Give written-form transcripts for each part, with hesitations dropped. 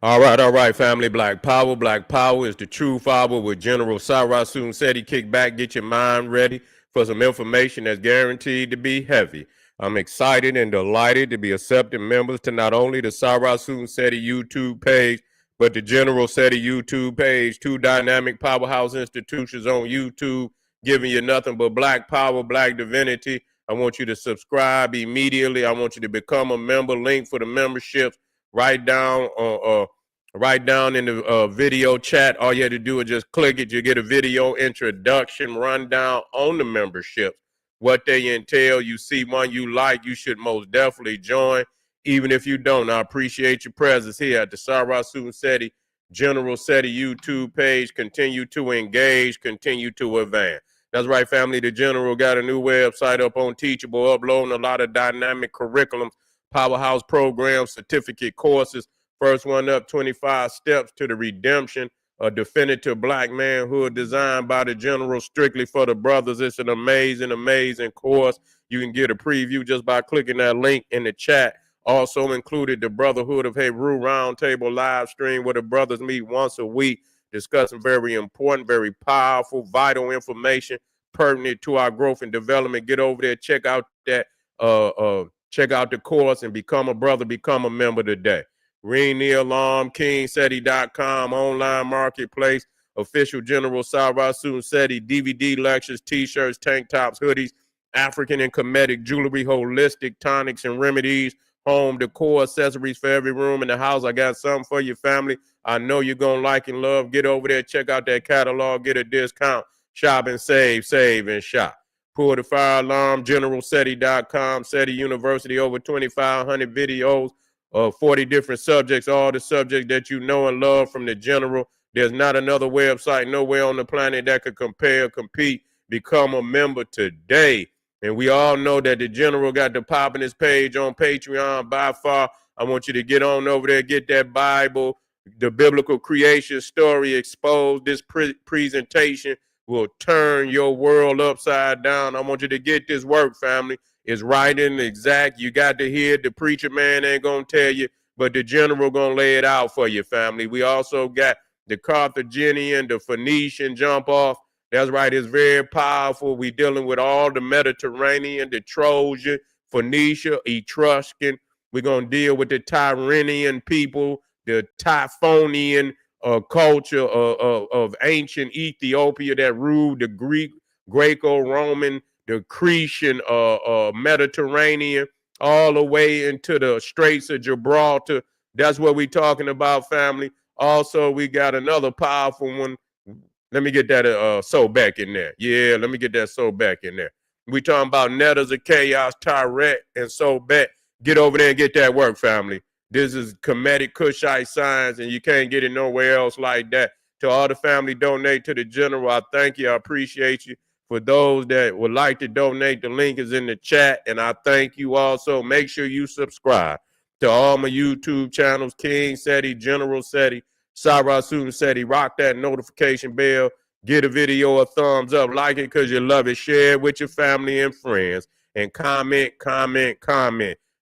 All right, family. Black Power. Black Power is the true power with General Sarasun Seti. Kick back, get your mind ready for some information that's guaranteed to be heavy. I'm excited and delighted to be accepting members to not only the Sarasun Seti YouTube page, but the General Seti YouTube page, two dynamic powerhouse institutions on YouTube, giving you nothing but black power, black divinity. I want you to subscribe immediately. I want you to become a member. Link for the memberships right down right down in the video chat. All you had to do is just click it. You get a video introduction rundown on the memberships, what they entail. You see one you like, you should most definitely join. Even if you don't, I appreciate your presence here at the Sarasun Seti General Seti YouTube page. Continue to engage, continue to advance. That's right, family. The General got a new website up on Teachable, uploading a lot of dynamic curriculums, powerhouse programs, certificate courses. First one up, 25 Steps to the Redemption, a definitive black manhood designed by the General strictly for the brothers. It's an amazing, amazing course. You can get a preview just by clicking that link in the chat. Also included the Brotherhood of Heru Roundtable live stream where the brothers meet once a week, discussing very important, very powerful, vital information pertinent to our growth and development. Get over there, check out that check out the course and become a brother, become a member today. Ring the alarm, KingSeti.com, online marketplace, official General Sarasun Seti, DVD lectures, t-shirts, tank tops, hoodies, African and Kemetic jewelry, holistic tonics and remedies, home decor, accessories for every room in the house. I got something for your family. I know you're going to like and love. Get over there, check out that catalog, get a discount, shop and save and shop. Pull the fire alarm, GeneralSeti.com, Seti University, over 2,500 videos of 40 different subjects, all the subjects that you know and love from the General. There's not another website nowhere on the planet that could compare, compete. Become a member today. And we all know that the General got the poppin'est page on Patreon by far. I want you to get on over there, get that Bible, the biblical creation story exposed. This presentation will turn your world upside down. I want you to get this work, family. It's right and exact. You got to hear it. The preacher man ain't going to tell you, but the General going to lay it out for you, family. We also got the Carthaginian, the Phoenician jump off. That's right. It's very powerful. We dealing with all the Mediterranean, the Trojan, Phoenicia, Etruscan. We're going to deal with the Tyrrhenian people, the Typhonian culture of ancient Ethiopia that ruled the Greek, Greco-Roman, the Cretan, Mediterranean, all the way into the Straits of Gibraltar. That's what we're talking about, family. Also, we got another powerful one. Let me get that soul back in there. Yeah, let me get that soul back in there. We talking about Netters of Chaos, Tyrett, and soul back. Get over there and get that work, family. This is Kemetic Kushite science, and you can't get it nowhere else like that. To all the family donate to the General, I thank you. I appreciate you. For those that would like to donate, the link is in the chat, and I thank you also. Make sure you subscribe to all my YouTube channels, King Seti, General Seti, Sarasun Seti. Rock that notification bell. Get a video a thumbs up. Like it because you love it. Share it with your family and friends. And comment.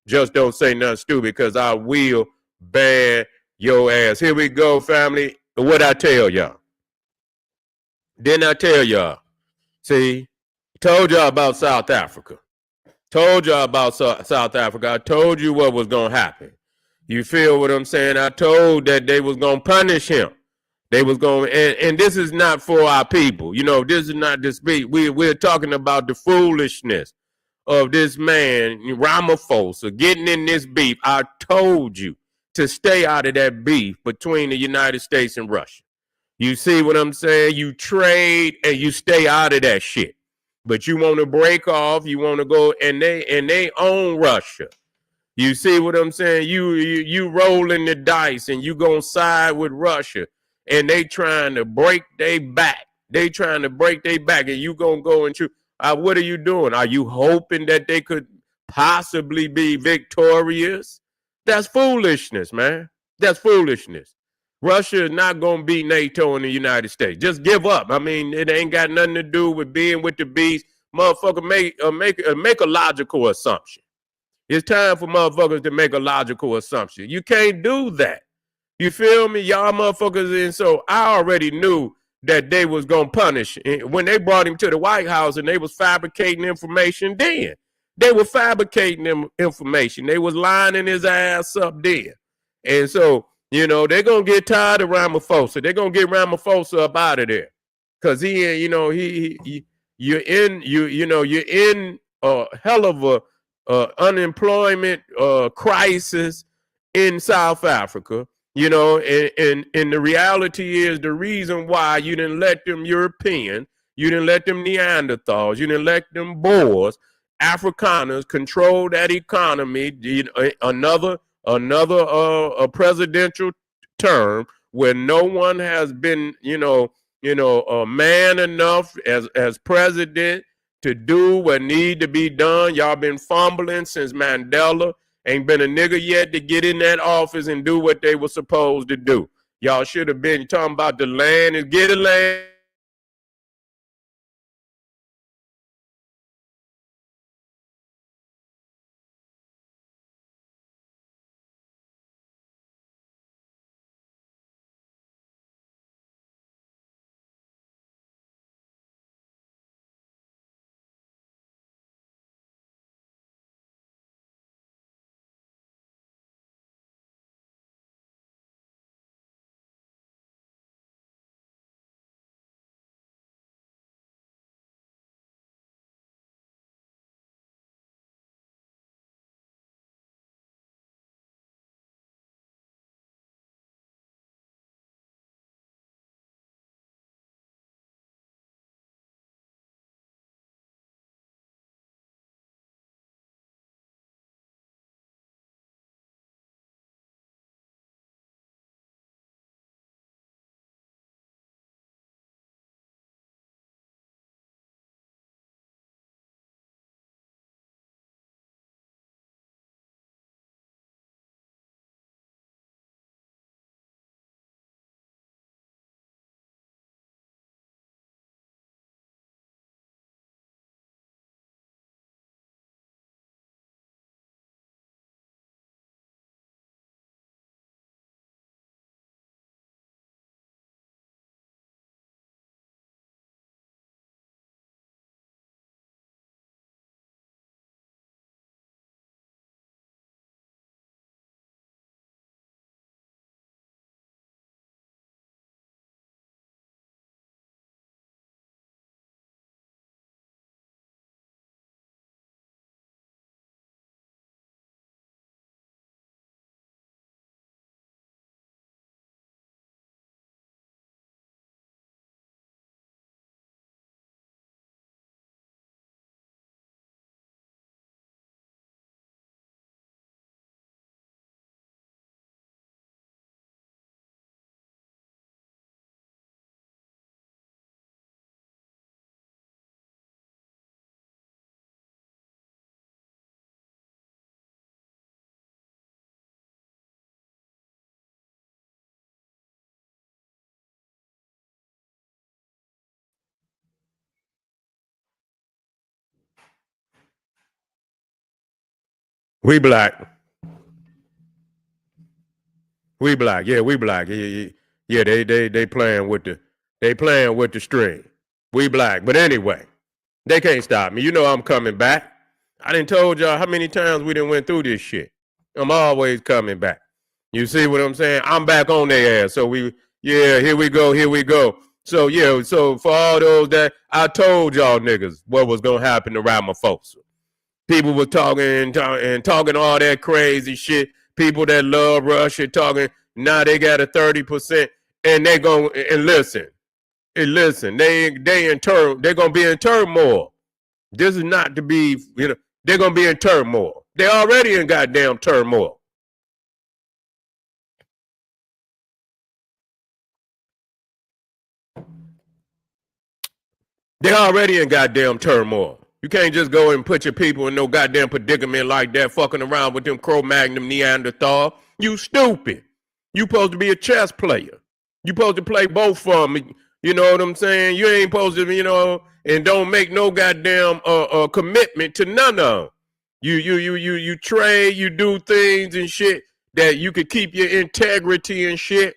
Just don't say nothing stupid because I will ban your ass. Here we go, family. What I tell y'all? Didn't I tell y'all? See, told y'all about South Africa. Told y'all about South Africa. I told you what was going to happen. You feel what I'm saying? I told that they was going to punish him. They was going, and this is not for our people. You know, this is not this beef. We're talking about the foolishness of this man, Ramaphosa, getting in this beef. I told you to stay out of that beef between the United States and Russia. You see what I'm saying? You trade and you stay out of that shit. But you want to break off, you want to go, and they own Russia. You see what I'm saying? You rolling the dice and you gonna side with Russia, and they trying to break their back. They trying to break their back, and you gonna go and choose. What are you doing? Are you hoping that they could possibly be victorious? That's foolishness, man. That's foolishness. Russia is not going to beat NATO and the United States. Just give up. I mean, it ain't got nothing to do with being with the beast. Motherfucker, make a logical assumption. It's time for motherfuckers to make a logical assumption. You can't do that. You feel me? Y'all motherfuckers. And so I already knew that they was going to punish. When they brought him to the White House and they was fabricating information then. They were fabricating them information. They was lining his ass up then. And so, you know, they're going to get tired of Ramaphosa. They're going to get Ramaphosa up out of there. Because you're in a hell of a unemployment crisis in South Africa. You know, and the reality is the reason why you didn't let them Europeans, you didn't let them Neanderthals, you didn't let them Boers, Afrikaners control that economy. Another presidential term where no one has been, a man enough as president to do what need to be done. Y'all been fumbling since Mandela. Ain't been a nigga yet to get in that office and do what they were supposed to do. Y'all should have been talking about the land and get the land. We black. We black. Yeah, we black. Yeah, they playing with the string. We black. But anyway, they can't stop me. You know I'm coming back. I done told y'all how many times we done went through this shit. I'm always coming back. You see what I'm saying? I'm back on their ass. So here we go, here we go. So yeah, so for all those that I told y'all niggas what was gonna happen to Ramaphosa. People were talking and talking all that crazy shit. People that love Russia talking. Now they got a 30%, and they going and listen. They they're gonna be in turmoil. This is not to be, they're gonna be in turmoil. They already in goddamn turmoil. They already in goddamn turmoil. You can't just go and put your people in no goddamn predicament like that, fucking around with them Cro-Magnon Neanderthal. You stupid. You supposed to be a chess player. You supposed to play both for me. You know what I'm saying? You ain't supposed to, and don't make no goddamn commitment to none of them. You trade, you do things and shit that you could keep your integrity and shit.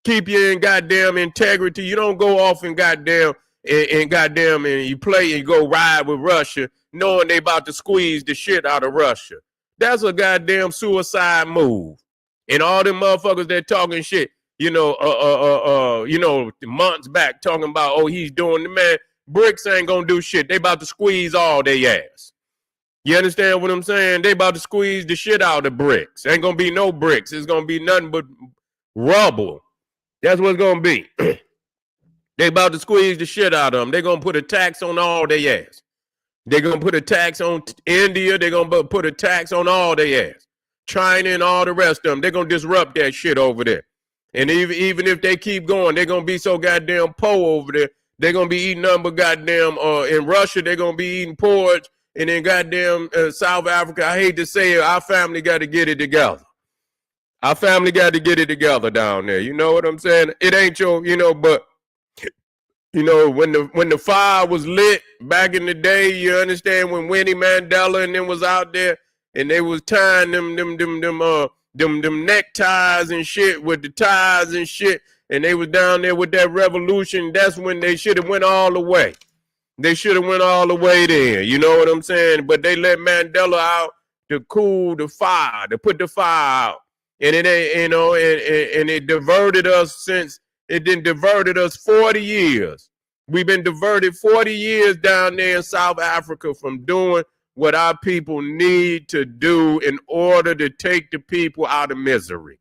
Keep your goddamn integrity. You don't go off and goddamn and you play and go ride with Russia knowing they about to squeeze the shit out of Russia. That's a goddamn suicide move. And all them motherfuckers that talking shit, months back talking about, oh, he's doing the man. BRICS ain't gonna do shit. They about to squeeze all they ass. You understand what I'm saying? They about to squeeze the shit out of BRICS. Ain't gonna be no bricks. It's gonna be nothing but rubble. That's what it's gonna be. They about to squeeze the shit out of them. They're gonna put a tax on all their ass. They're gonna put a tax on India. They're gonna put a tax on all their ass. China and all the rest of them. They're gonna disrupt that shit over there. And even if they keep going, they're gonna be so goddamn poor over there. They're gonna be eating nothing but goddamn in Russia, they're gonna be eating porridge. And then goddamn South Africa, I hate to say it, our family got to get it together. Our family got to get it together down there. You know what I'm saying? It ain't your, but when the fire was lit back in the day, you understand, when Winnie Mandela and them was out there and they was tying them neckties and shit with the ties and shit, and they was down there with that revolution. That's when they should have went all the way. They should have went all the way there. You know what I'm saying? But they let Mandela out to cool the fire, to put the fire out. And it ain't, and it diverted us since it didn't diverted us 40 years. We've been diverted 40 years down there in South Africa from doing what our people need to do in order to take the people out of misery.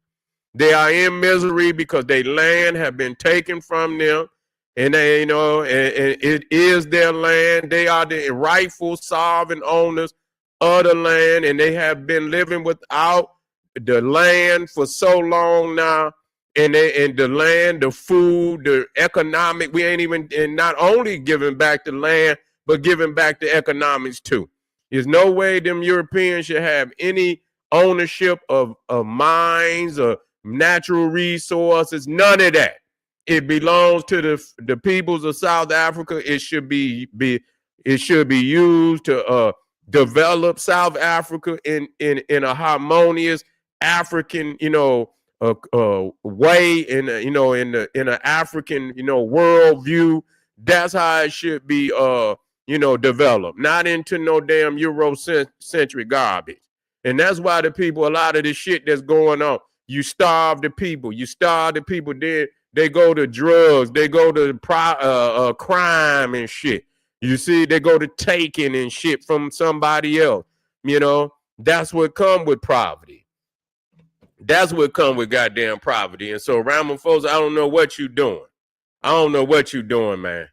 They are in misery because their land have been taken from them. And they, and it is their land. They are the rightful sovereign owners of the land, and they have been living without the land for so long now. And the land, the food, the economic, we ain't even, and not only giving back the land, but giving back the economics too. There's no way them Europeans should have any ownership of mines or natural resources, none of that. It belongs to the peoples of South Africa. It should be used to develop South Africa in a harmonious African, way, in an African, worldview. That's how it should be, developed, not into no damn Eurocentric garbage. And that's why the people, a lot of the shit that's going on, you starve the people. Then they go to drugs. They go to crime and shit. You see, they go to taking and shit from somebody else. That's what come with poverty. That's what come with goddamn poverty. And so Ramaphosa, I don't know what you're doing. I don't know what you're doing, man.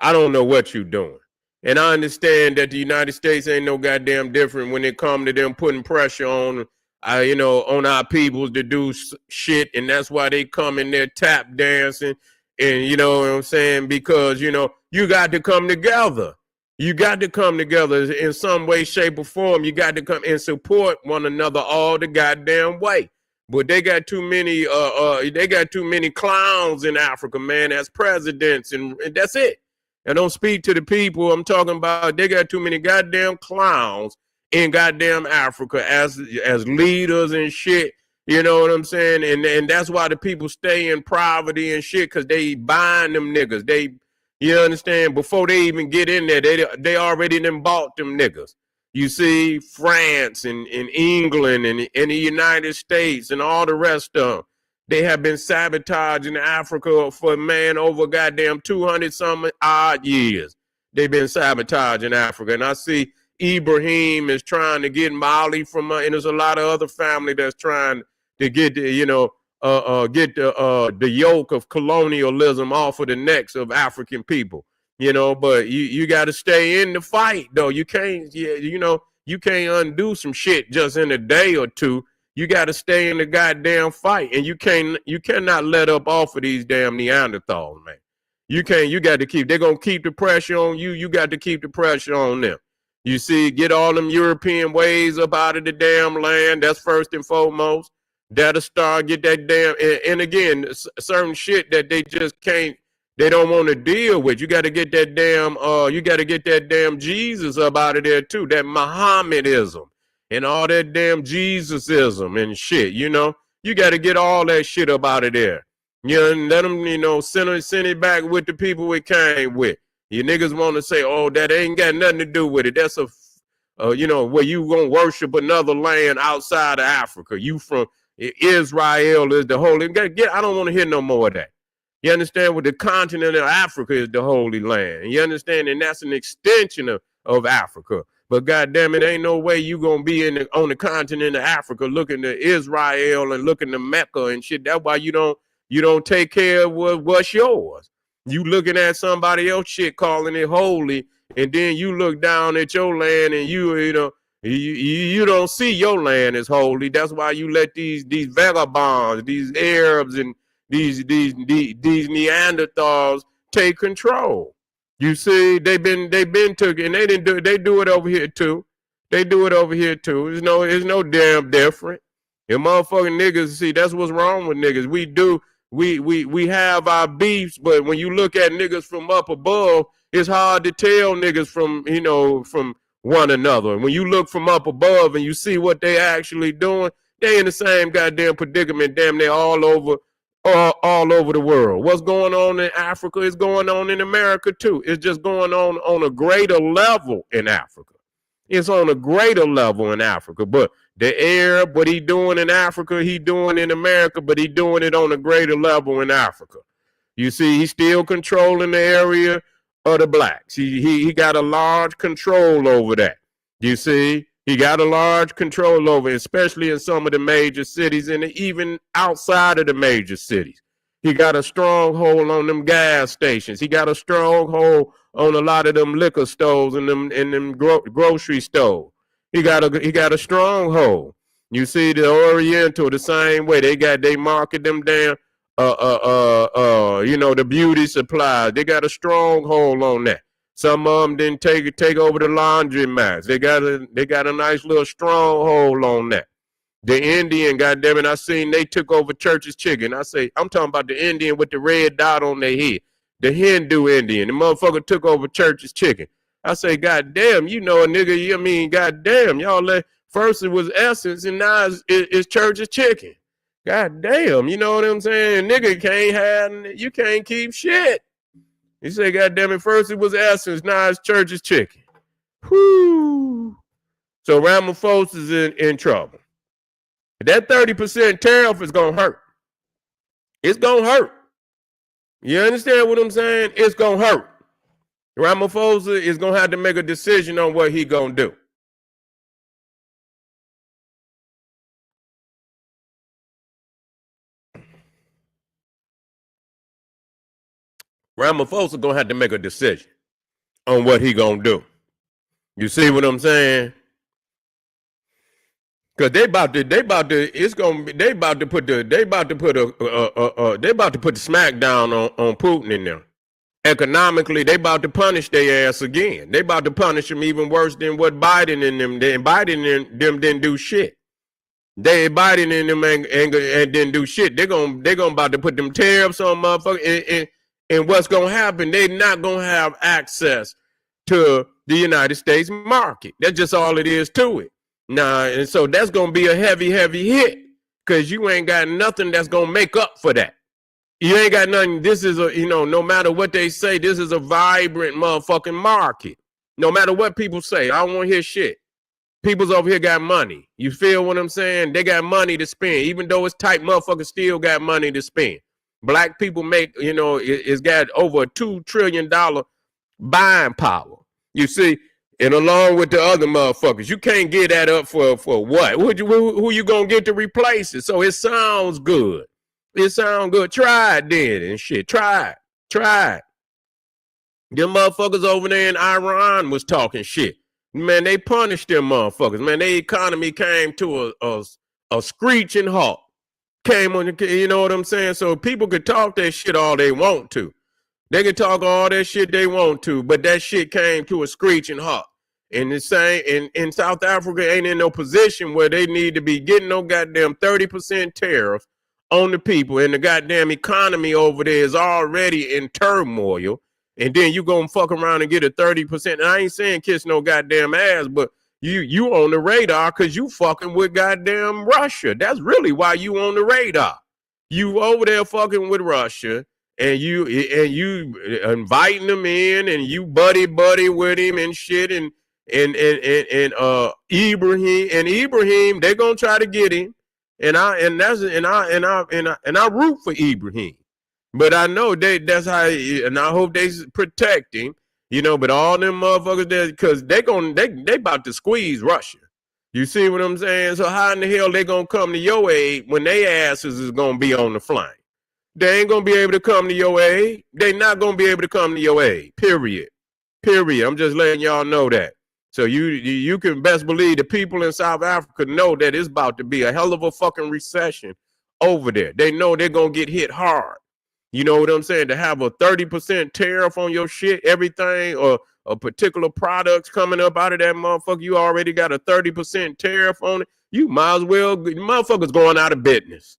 I don't know what you're doing. And I understand that the United States ain't no goddamn different when it come to them putting pressure on on our peoples to do shit, and that's why they come in there tap dancing, and you know what I'm saying, because you got to come together. You got to come together in some way, shape, or form. You got to come and support one another all the goddamn way. But they got too many clowns in Africa, man, as presidents, and that's it. I don't speak to the people. I'm talking about they got too many goddamn clowns in goddamn Africa as leaders and shit. You know what I'm saying? And that's why the people stay in poverty and shit, because they buying them niggas. You understand? Before they even get in there, they already done bought them niggas. You see, France and England and the United States and all the rest of them, they have been sabotaging Africa for, man, over goddamn 200 some odd years. They've been sabotaging Africa. And I see Ibrahim is trying to get Mali from, and there's a lot of other family that's trying to get the yoke of colonialism off of the necks of African people. But you got to stay in the fight, though. You can't, you can't undo some shit just in a day or two. You got to stay in the goddamn fight, and you cannot let up off of these damn Neanderthals, man. You got to keep. They're gonna keep the pressure on you. You got to keep the pressure on them. You see, get all them European ways up out of the damn land. That's first and foremost. That'll start, get that damn, and again, certain shit that they just can't, they don't want to deal with. You got to get that damn, Jesus up out of there too. That Mohammedism. and all that damn Jesusism and shit, you know. You got to get all that shit up out of there. You know, and let them, you know, send it back with the people it came with. You niggas want to say, oh, that ain't got nothing to do with it. That's a, you know, where you gonna worship another land outside of Africa. You from Israel is the holy. I don't want to hear no more of that. You understand what the continent of Africa is the Holy Land. You understand? And that's an extension of Africa. But goddamn it, ain't no way you gonna be on the continent of Africa looking to Israel and looking to Mecca and shit. That's why you don't take care of what's yours. You looking at somebody else shit, calling it holy, and then you look down at your land and you know you don't see your land as holy. That's why you let these vagabonds, these Arabs, and these Neanderthals take control. You see, they've been took, and they do it over here too. They do it over here too. It's no damn different. And motherfucking niggas, see, that's what's wrong with niggas. We have our beefs, but when you look at niggas from up above, it's hard to tell niggas from one another. And when you look from up above and you see what they actually doing, they in the same goddamn predicament, damn near all over the world. What's going on in Africa is going on in America too. It's just going on a greater level in Africa. It's on a greater level in Africa. But the Arab, what he doing in Africa, he doing in America, but he doing it on a greater level in Africa. You see, he's still controlling the area of the blacks. He got a large control over that. You see, he got a large control over it, especially in some of the major cities and even outside of the major cities. He got a stronghold on them gas stations. He got a stronghold on a lot of them liquor stores and them grocery stores. He got a stronghold. You see, the Oriental the same way. They market them damn the beauty supplies. They got a stronghold on that. Some of them didn't take over the laundromats. They got a nice little stronghold on that. The Indian, goddamn it, I seen they took over Church's Chicken. I'm talking about the Indian with the red dot on their head. The Hindu Indian. The motherfucker took over Church's Chicken. I say, goddamn, you know a nigga, I mean, goddamn, y'all first it was Essence and now it's Church's Chicken. Goddamn, you know what I'm saying? Nigga you can't keep shit. He said, goddamn it, first it was Essence, now it's Church's Chicken. Whoo. So Ramaphosa is in trouble. That 30% tariff is going to hurt. It's going to hurt. You understand what I'm saying? It's going to hurt. Ramaphosa is going to have to make a decision on what he going to do. Ramaphosa going to have to make a decision on what he going to do. You see what I'm saying? Cause they about to put the smackdown on Putin in there. Economically, they about to punish their ass again. They about to punish them even worse than what Biden and them. Biden and them didn't do shit. Biden and them and didn't do shit. They're gonna about to put them tariffs on motherfuckers. And what's gonna happen? They're not gonna have access to the United States market. That's just all it is to it. Nah, and so that's gonna be a heavy hit because you ain't got nothing that's gonna make up for that. You ain't got nothing. This is no matter what they say, this is a vibrant motherfucking market. No matter what people say, I don't want to hear shit. People's over here got money. You feel what I'm saying? They got money to spend. Even though it's tight, motherfuckers still got money to spend. Black people make, it's got over a $2 trillion buying power. You see? And along with the other motherfuckers, you can't get that up for what? Who you gonna get to replace it? So it sounds good. It sounds good. Try it then and shit. Try it. Them motherfuckers over there in Iran was talking shit. Man, they punished them motherfuckers. Man, their economy came to a screeching halt. Came on, you know what I'm saying? So people could talk that shit all they want to. They can talk all that shit they want to, but that shit came to a screeching halt. And the same in South Africa ain't in no position where they need to be getting no goddamn 30% tariff on the people, and the goddamn economy over there is already in turmoil. And then you gonna fuck around and get a 30%. And I ain't saying kiss no goddamn ass, but You on the radar because you fucking with goddamn Russia. That's really why you on the radar. You over there fucking with Russia, and you inviting them in, and you buddy with him and shit, and Ibrahim, they're gonna try to get him, and I root for Ibrahim, but I know that's how, and I hope they protect him, but all them motherfuckers there, because they about to squeeze Russia. You see what I'm saying? So how in the hell they gonna come to your aid when they asses is gonna be on the flank? They ain't gonna be able to come to your aid. They not gonna be able to come to your aid. Period. I'm just letting y'all know that. So you can best believe the people in South Africa know that it's about to be a hell of a fucking recession over there. They know they're gonna get hit hard. You know what I'm saying? To have a 30% tariff on your shit, everything, or a particular products coming up out of that motherfucker, you already got a 30% tariff on it. You might as well, motherfuckers going out of business.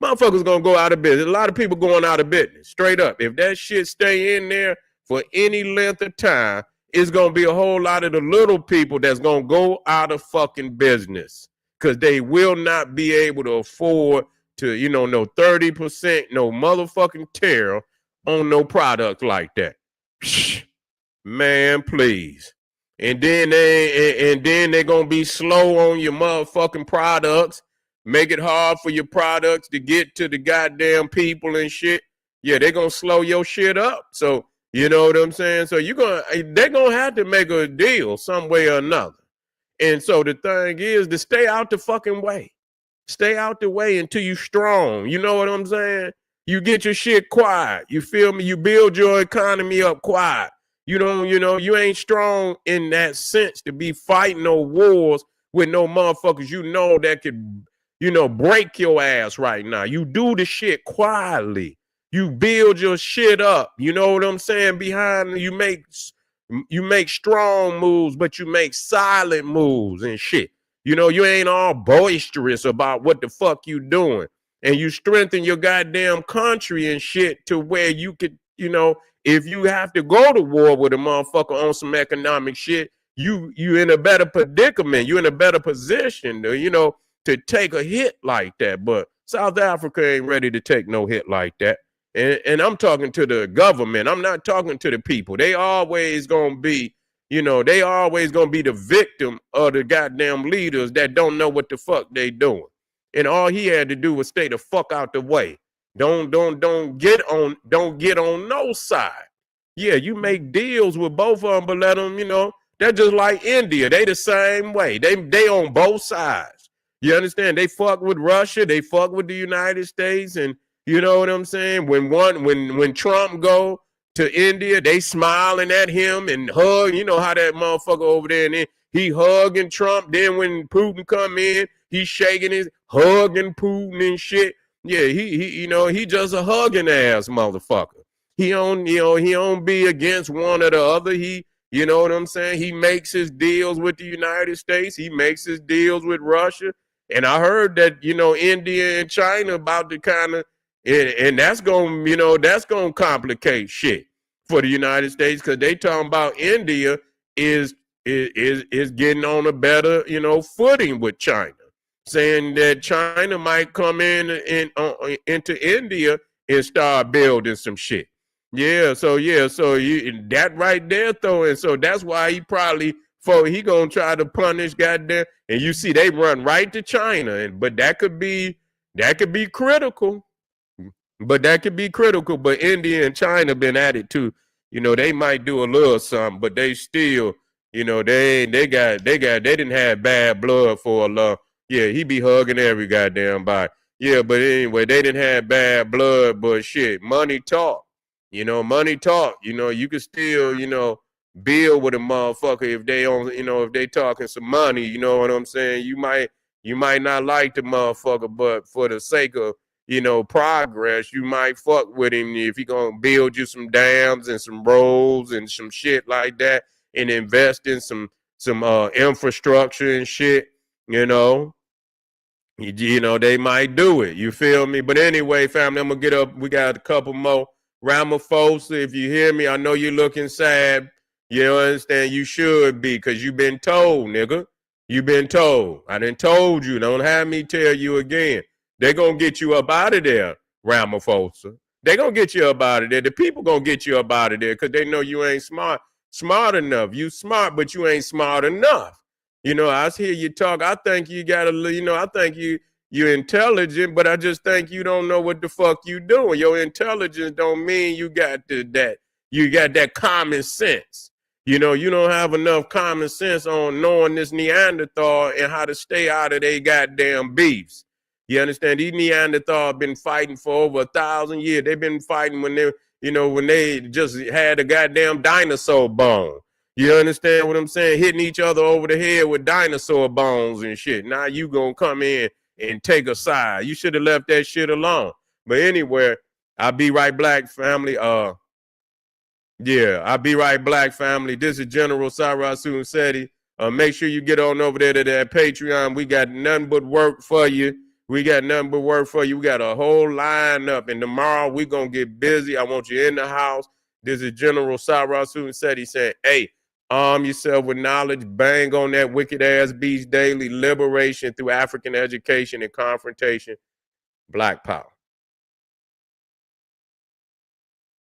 Motherfuckers gonna go out of business. A lot of people going out of business, straight up. If that shit stay in there for any length of time, it's gonna be a whole lot of the little people that's gonna go out of fucking business because they will not be able to afford to, no 30%, no motherfucking tariff on no product like that. Man, please. And then they're gonna be slow on your motherfucking products, make it hard for your products to get to the goddamn people and shit. Yeah, they're gonna slow your shit up. So you know what I'm saying? So they're gonna have to make a deal some way or another. And so the thing is to stay out the fucking way. Stay out the way until you strong. You know what I'm saying? You get your shit quiet. You feel me? You build your economy up quiet. You ain't strong in that sense to be fighting no wars with no motherfuckers that could, break your ass right now. You do the shit quietly. You build your shit up. You know what I'm saying? Behind you make strong moves, but you make silent moves and shit. You ain't all boisterous about what the fuck you doing. And you strengthen your goddamn country and shit to where you could, if you have to go to war with a motherfucker on some economic shit, you in a better predicament. You in a better position, to take a hit like that. But South Africa ain't ready to take no hit like that. And I'm talking to the government. I'm not talking to the people. They always gonna be, the victim of the goddamn leaders that don't know what the fuck they doing. And all he had to do was stay the fuck out the way. Don't get on no side. Yeah, you make deals with both of them, but let them, they're just like India. They the same way. They on both sides. You understand? They fuck with Russia. They fuck with the United States. And you know what I'm saying? When Trump go to India, they smiling at him and hug. You know how that motherfucker over there, and then he hugging Trump. Then when Putin come in, he's shaking his, hugging Putin and shit. Yeah, he just a hugging ass motherfucker. He don't be against one or the other. You know what I'm saying? He makes his deals with the United States. He makes his deals with Russia. And I heard that, India and China about to kind of, and that's going to complicate shit for the United States because they talking about India is getting on a better, footing with China, saying that China might come into India and start building some shit. So that right there though, and so that's why he gonna try to punish goddamn. And you see, they run right to China, but that could be critical. But India and China been at it too. They might do a little something, but they still, they didn't have bad blood for a long. Yeah, he be hugging every goddamn body. Yeah, but anyway, they didn't have bad blood, but shit, money talk. Money talk. You can still, build with a motherfucker if they on, if they talking some money. You know what I'm saying? You might not like the motherfucker, but for the sake of progress, you might fuck with him if he gonna build you some dams and some roads and some shit like that, and invest in some infrastructure and shit. They might do it. You feel me? But anyway, family, I'm gonna get up. We got a couple more. Ramaphosa, if you hear me, I know you're looking sad. You understand? You should be, because you've been told, nigga. You've been told. I done told you. Don't have me tell you again. They're going to get you up out of there, Ramaphosa. They're going to get you up out of there. The people going to get you up out of there because they know you ain't smart enough. You smart, but you ain't smart enough. You know, I hear you talk. I think you got to, I think you're intelligent, but I just think you don't know what the fuck you doing. Your intelligence don't mean you got you got that common sense. You know, you don't have enough common sense on knowing this Neanderthal and how to stay out of their goddamn beefs. You understand? These Neanderthals been fighting for over 1,000 years. They've been fighting when they just had a goddamn dinosaur bone. You understand what I'm saying? Hitting each other over the head with dinosaur bones and shit. Now you gonna come in and take a side. You should have left that shit alone. But anyway, I'll be right, black family. Yeah, I'll be right, black family. This is General Sarasun Seti. Make sure you get on over there to that Patreon. We got nothing but work for you. We got nothing but work for you. We got a whole lineup. And tomorrow we're going to get busy. I want you in the house. This is General Sarasun Seti saying, hey, arm yourself with knowledge. Bang on that wicked ass beast daily. Liberation through African education and confrontation. Black power.